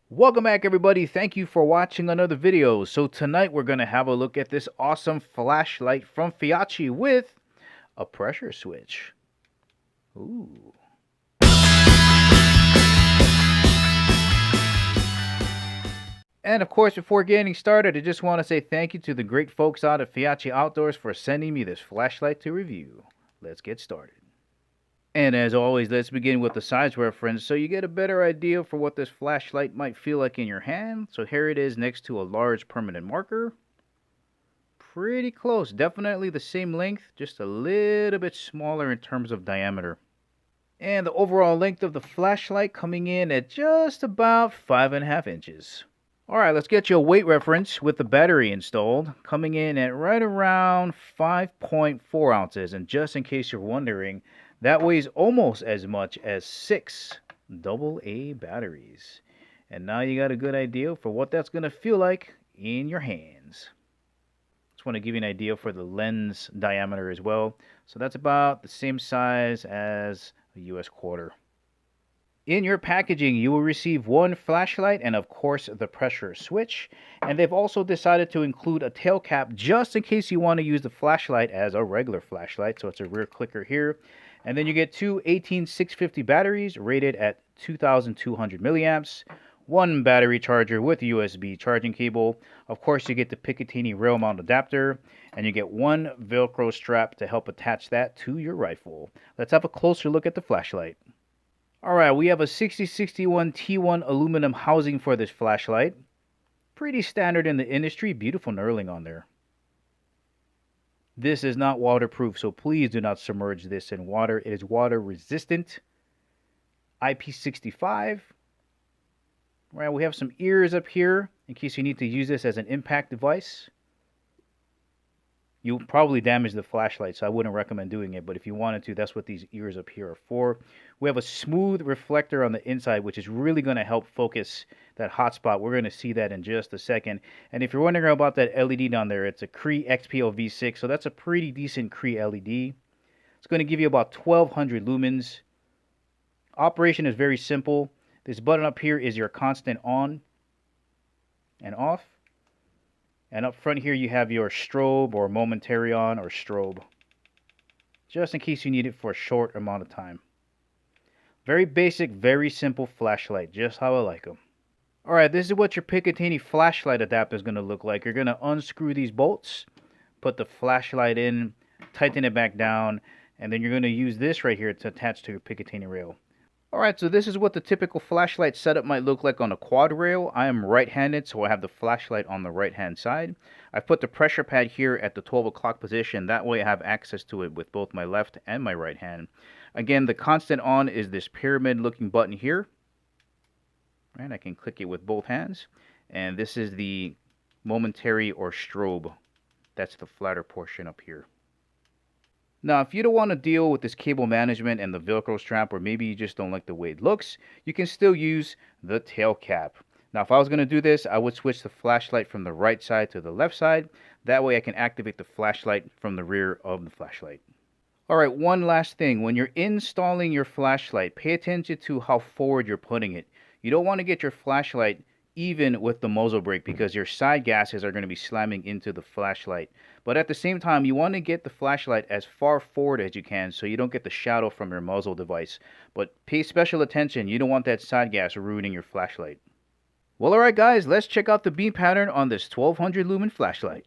Welcome back, everybody. Thank you for watching another video. So tonight we're going to have a look at this awesome flashlight from Feyachi with a pressure switch. Ooh. And of course, before getting started, I just want to say thank you to the great folks out at Feyachi Outdoors for sending me this flashlight to review. Let's get started. And as always, let's begin with the size reference so you get a better idea for what this flashlight might feel like in your hand. So here it is next to a large permanent marker. Pretty close, definitely the same length, just a little bit smaller in terms of diameter. And the overall length of the flashlight coming in at just about 5.5 inches. Alright, let's get you a weight reference with the battery installed, coming in at right around 5.4 ounces. And just in case you're wondering, that weighs almost as much as 6 AA batteries. And now you got a good idea for what that's going to feel like in your hands. Just want to give you an idea for the lens diameter as well. So that's about the same size as a US quarter. In your packaging, you will receive one flashlight and of course the pressure switch. And they've also decided to include a tail cap just in case you want to use the flashlight as a regular flashlight. So it's a rear clicker here. And then you get two 18650 batteries rated at 2200 milliamps. One battery charger with USB charging cable. Of course, you get the Picatinny rail mount adapter. And you get one Velcro strap to help attach that to your rifle. Let's have a closer look at the flashlight. Alright, we have a 6061 T1 aluminum housing for this flashlight. Pretty standard in the industry, beautiful knurling on there. This is not waterproof, so please do not submerge this in water. It is water resistant. IP65. Right, we have some ears up here in case you need to use this as an impact device. You'll probably damage the flashlight, so I wouldn't recommend doing it. But if you wanted to, that's what these ears up here are for. We have a smooth reflector on the inside, which is really going to help focus that hotspot. We're going to see that in just a second. And if you're wondering about that LED down there, it's a Cree XPO V6, so that's a pretty decent Cree LED. It's going to give you about 1200 lumens. Operation is very simple. This button up here is your constant on and off. And up front here you have your strobe or momentary on or strobe. Just in case you need it for a short amount of time. Very basic, very simple flashlight, just how I like them. Alright, this is what your Picatinny flashlight adapter is going to look like. You're going to unscrew these bolts, put the flashlight in, tighten it back down, and then you're going to use this right here to attach to your Picatinny rail. Alright, so this is what the typical flashlight setup might look like on a quad rail. I am right-handed, so I have the flashlight on the right-hand side. I've put the pressure pad here at the 12 o'clock position. That way I have access to it with both my left and my right hand. Again, the constant on is this pyramid-looking button here. Right, I can click it with both hands. And this is the momentary or strobe. That's the flatter portion up here. Now, if you don't want to deal with this cable management and the Velcro strap, or maybe you just don't like the way it looks, you can still use the tail cap. Now, if I was going to do this, I would switch the flashlight from the right side to the left side. That way I can activate the flashlight from the rear of the flashlight. Alright, one last thing. When you're installing your flashlight, pay attention to how forward you're putting it. You don't want to get your flashlight even with the muzzle brake because your side gaskets are going to be slamming into the flashlight. But at the same time, you want to get the flashlight as far forward as you can so you don't get the shadow from your muzzle device. But pay special attention, you don't want that side gas ruining your flashlight. Well, alright guys, let's check out the beam pattern on this 1200 lumen flashlight.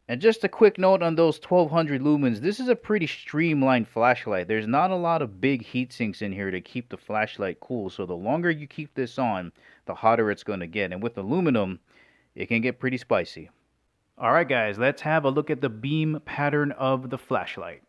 And just a quick note on those 1200 lumens, this is a pretty streamlined flashlight. There's not a lot of big heat sinks in here to keep the flashlight cool, so the longer you keep this on, the hotter it's going to get. And with aluminum, it can get pretty spicy. Alright guys, let's have a look at the beam pattern of the flashlight.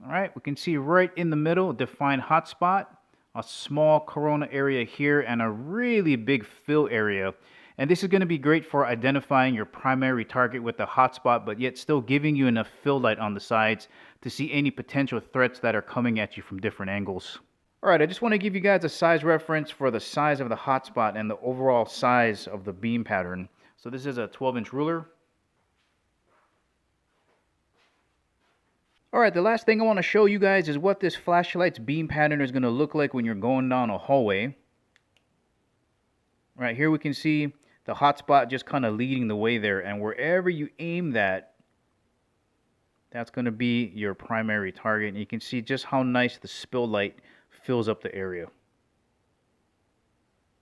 Alright, we can see right in the middle, a defined hotspot, a small corona area here, and a really big fill area. And this is going to be great for identifying your primary target with the hotspot, but yet still giving you enough fill light on the sides to see any potential threats that are coming at you from different angles. Alright, I just want to give you guys a size reference for the size of the hotspot and the overall size of the beam pattern. So this is a 12-inch ruler. Alright, the last thing I want to show you guys is what this flashlight's beam pattern is going to look like when you're going down a hallway. Right here we can see the hotspot just kind of leading the way there, and wherever you aim that, that's going to be your primary target. And you can see just how nice the spill light fills up the area.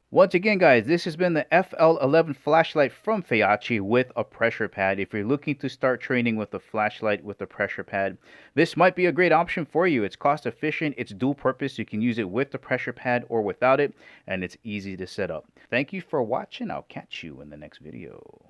Once again, guys, this has been the FL11 flashlight from Feyachi with a pressure pad. If you're looking to start training with a flashlight with a pressure pad, this might be a great option for you. It's cost efficient, it's dual purpose. You can use it with the pressure pad or without it, and it's easy to set up. Thank you for watching. I'll catch you in the next video.